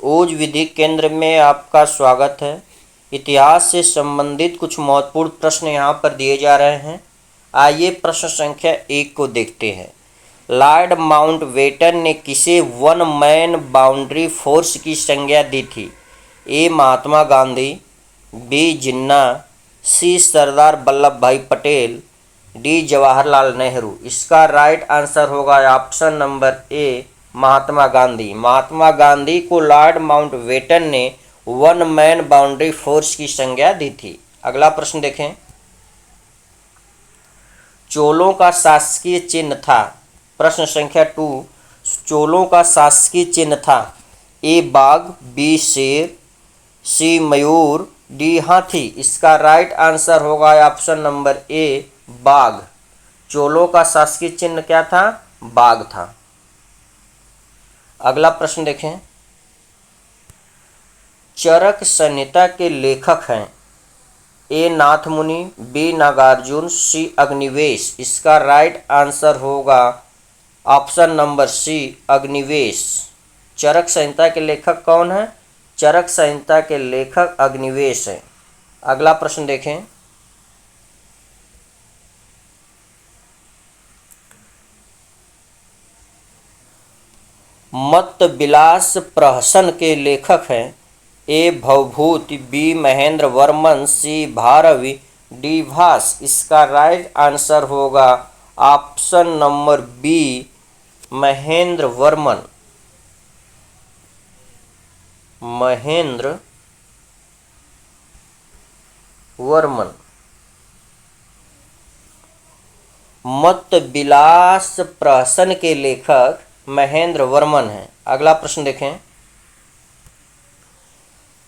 ओज विधि केंद्र में आपका स्वागत है। इतिहास से संबंधित कुछ महत्वपूर्ण प्रश्न यहाँ पर दिए जा रहे हैं। आइए प्रश्न संख्या 1 को देखते हैं। लॉर्ड माउंटबेटन ने किसे वन मैन बाउंड्री फोर्स की संज्ञा दी थी? ए महात्मा गांधी, बी जिन्ना, सी सरदार वल्लभ भाई पटेल, डी जवाहरलाल नेहरू। इसका राइट आंसर होगा ऑप्शन नंबर ए महात्मा गांधी। महात्मा गांधी को लॉर्ड माउंटबेटन ने वन मैन बाउंड्री फोर्स की संज्ञा दी थी। अगला प्रश्न देखें। चोलों का शासकीय चिन्ह था। प्रश्न संख्या 2, चोलों का शासकीय चिन्ह था। ए बाघ, बी शेर, सी मयूर, डी हाथी। इसका राइट आंसर होगा ऑप्शन नंबर ए बाघ। चोलों का शासकीय चिन्ह क्या था? बाघ था। अगला प्रश्न देखें। चरक संहिता के लेखक हैं। ए नाथमुनि, बी नागार्जुन, सी अग्निवेश। इसका राइट आंसर होगा ऑप्शन नंबर सी अग्निवेश। चरक संहिता के लेखक कौन है? चरक संहिता के लेखक अग्निवेश हैं। अगला प्रश्न देखें। मत्त विलास प्रहसन के लेखक हैं। A Bhavabhuti, B Mahendra Varman, C Bharavi, D Bhasa. इसका राइट आंसर होगा option number B Mahendra Varman. Mahendra Varman Matta Vilasa प्रहसन के लेखक महेंद्र वर्मन हैं। अगला प्रश्न देखें।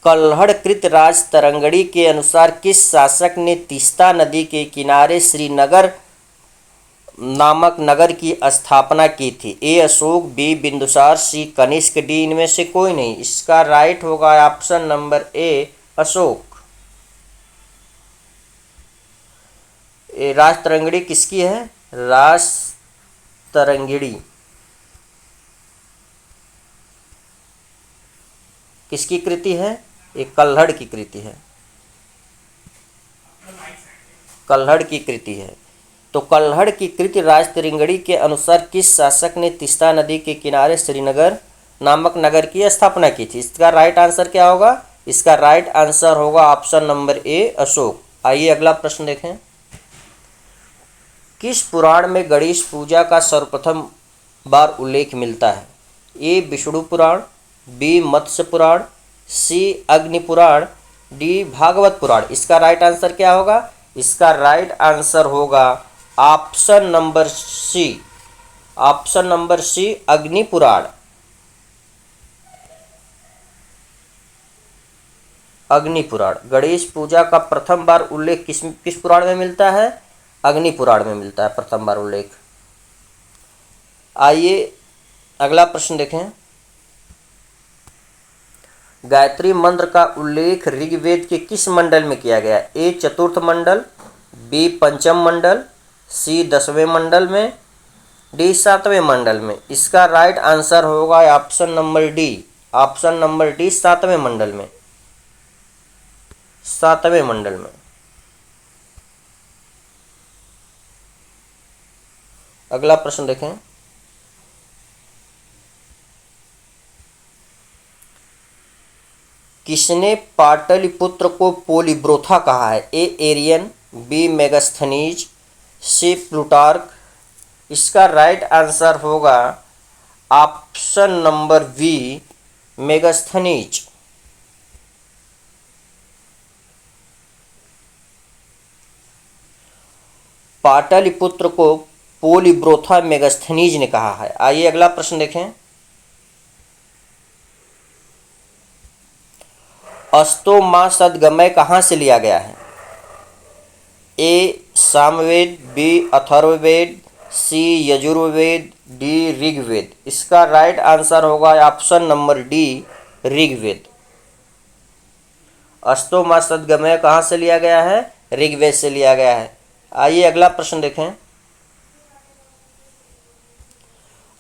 कल्हड़कृत राज तरंगड़ी के अनुसार किस शासक ने तीस्ता नदी के किनारे श्रीनगर नामक नगर की स्थापना की थी? ए अशोक, बी बिंदुसार, सी कनिष्क, डी इनमें से कोई नहीं। इसका राइट होगा ऑप्शन नंबर ए अशोक। राज तरंगड़ी किसकी है? राज तरंगिणी किसकी कृति है? एक कल्हड़ की कृति है। कल्हड़ की कृति है। तो कल्हड़ की कृति राज तरंगिणी के अनुसार किस शासक ने तीस्ता नदी के किनारे श्रीनगर नामक नगर की स्थापना की थी? इसका राइट आंसर क्या होगा? इसका राइट आंसर होगा ऑप्शन नंबर ए अशोक। आइए अगला प्रश्न देखें। किस पुराण में गणेश पूजा का सर्वप्रथम बार उल्लेख मिलता है? ए विष्णु पुराण, बी मत्स्य पुराण, सी अग्नि पुराण, डी भागवत पुराण। इसका राइट आंसर क्या होगा? इसका राइट आंसर होगा option number C. Option number C Agni Purana. अग्नि पुराण। गणेश पूजा का प्रथम बार उल्लेख किस पुराण में मिलता है? अग्नि पुराण में मिलता है प्रथम बार उल्लेख। आइए अगला प्रश्न देखें। गायत्री मंत्र का उल्लेख ऋग्वेद के किस मंडल में किया गया? ए चतुर्थ मंडल, बी पंचम मंडल, सी 10वें मंडल में, डी 7वें मंडल में। इसका राइट आंसर होगा option number D. Option number D 7वें मंडल में। 7वें मंडल में। अगला प्रश्न देखें। किसने पाटलिपुत्र को पोलिब्रोथा कहा है? A Arrian, B Megasthenes, C Plutarch. इसका राइट आंसर होगा option number B Megasthenes. Pataliputra को पोलिब्रोथा मेगास्थनीज ने कहा है। आइए अगला प्रश्न देखें। अस्तो मां सदगमय कहाँ से लिया गया है? ए सामवेद, बी अथर्ववेद, सी यजुर्वेद, डी ऋग्वेद। इसका राइट आंसर होगा ऑप्शन नंबर डी ऋग्वेद। अस्तो मां सदगमय कहाँ से लिया गया है? ऋग्वेद से लिया गया है। आइए अगला प्रश्न देखें।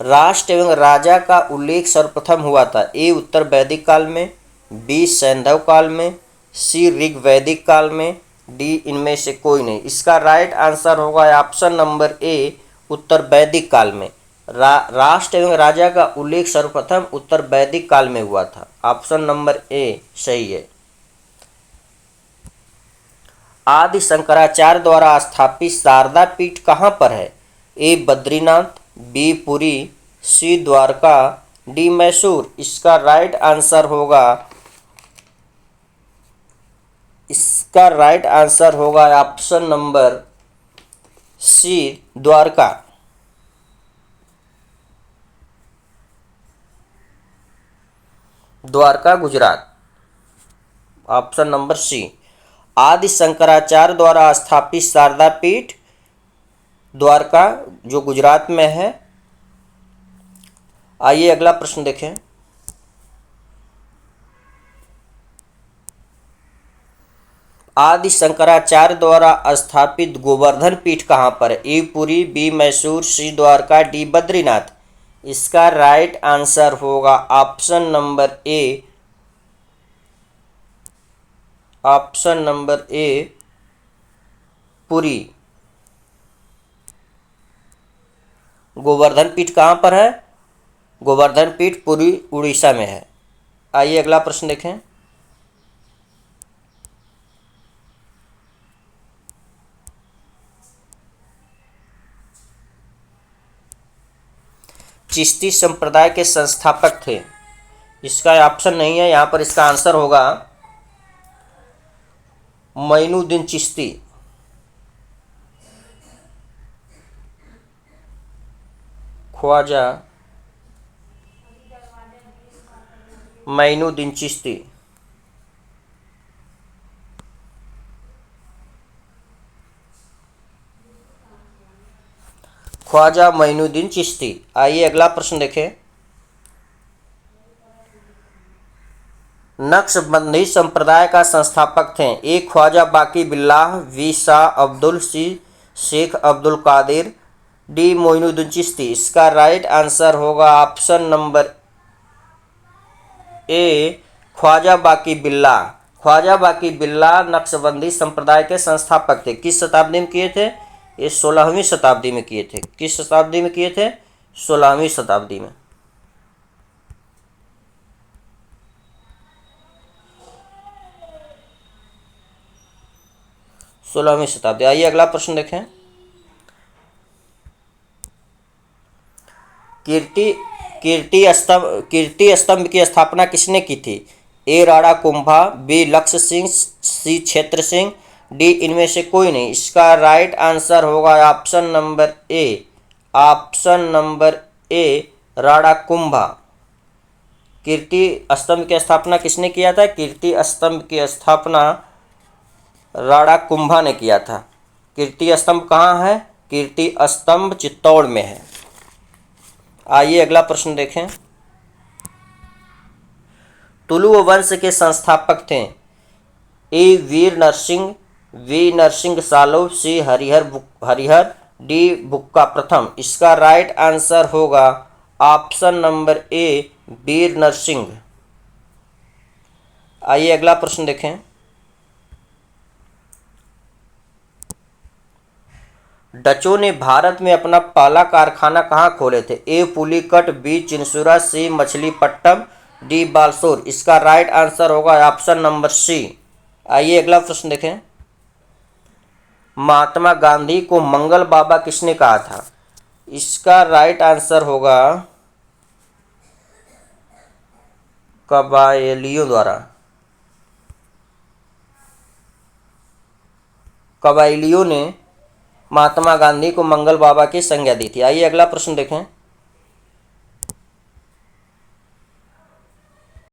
राष्ट्र एवं राजा का उल्लेख सर्वप्रथम हुआ था? ए उत्तर वैदिक काल में, बी सैंधव काल में, सी ऋग्वैदिक काल में, डी इनमें से कोई नहीं। इसका राइट आंसर होगा ऑप्शन नंबर ए, उत्तर वैदिक काल में। राष्ट्र एवं राजा का उल्लेख सर्वप्रथम उत्तर वैदिक काल में हुआ था। ऑप्शन नंबर ए सही है। आदि शंकराचार्य द्वारा स्थापित शारदा पीठ कहाँ पर है? A Badrinath, B Puri, C Dwarka, D Mysore. इसका राइट आंसर होगा option number C Dwarka. Dwarka Gujarat. Option number C. Adi Shankaracharya द्वारा स्थापित शारदा पीठ द्वारका जो गुजरात में है। आइए अगला प्रश्न देखें। आदि शंकराचार्य द्वारा स्थापित गोवर्धन पीठ कहाँ पर है? ए पुरी, बी मैसूर, सी द्वारका, डी बद्रीनाथ। इसका राइट आंसर होगा ऑप्शन नंबर ए, पुरी। गोवर्धन पीठ कहाँ पर है? गोवर्धन पीठ पुरी उड़ीसा में है। आइए अगला प्रश्न देखें। चिश्ती संप्रदाय के संस्थापक थे? इसका ऑप्शन नहीं है, यहाँ पर इसका आंसर होगा मोइनुद्दीन चिश्ती। ख्वाजा मोइनुद्दीन चिश्ती। ख्वाजा मोइनुद्दीन चिश्ती। आइए अगला प्रश्न देखें। नक्शबंदी संप्रदाय का संस्थापक थे? ए ख्वाजा बाकी बिल्लाह, बी शाह अब्दुल, सी शेख अब्दुल कादिर, डी मोइनुद्दीन चिश्ती। इसका राइट आंसर होगा ऑप्शन नंबर ए, ख्वाजा बाकी बिल्लाह। ख्वाजा बाकी बिल्लाह नक्शबंदी संप्रदाय के संस्थापक थे। किस शताब्दी में किए थे? ये 16वीं शताब्दी में किए थे। किस शताब्दी में किए थे? 16वीं शताब्दी में। सोलहवीं शताब्दी। आइए अगला प्रश्न देखें। कीर्ति स्तंभ की स्थापना किसने की थी? ए राणा कुंभा, बी लक्ष्य सिंह, सी क्षेत्र सिंह, डी इनमें से कोई नहीं। इसका राइट आंसर होगा option number A, Rana Kumbha. Kirti Stambh की स्थापना किसने किया था? कीर्ति स्तंभ की स्थापना राणा कुंभा ने किया था। कीर्ति स्तंभ कहाँ है? कीर्ति स्तंभ चित्तौड़ में है। आइए अगला प्रश्न देखें। तुलु वंश के संस्थापक थे? ए वीर नरसिंह, बी नरसिंह सालों, सी हरिहर, डी बुक्का प्रथम। इसका राइट आंसर होगा ऑप्शन नंबर ए, वीर नरसिंह। आइए अगला प्रश्न देखें। डचों ने भारत में अपना पहला कारखाना कहाँ खोले थे? ए पुलिकट, बी चिनसुरा, सी मछलीपट्टनम, डी बालसोर। इसका राइट आंसर होगा ऑप्शन नंबर सी। आइए अगला प्रश्न देखें। महात्मा गांधी को मंगल बाबा किसने कहा था? इसका राइट आंसर होगा कबायलियों द्वारा। कबायलियों ने महात्मा गांधी को मंगल बाबा की संज्ञा दी थी। आइए अगला प्रश्न देखें।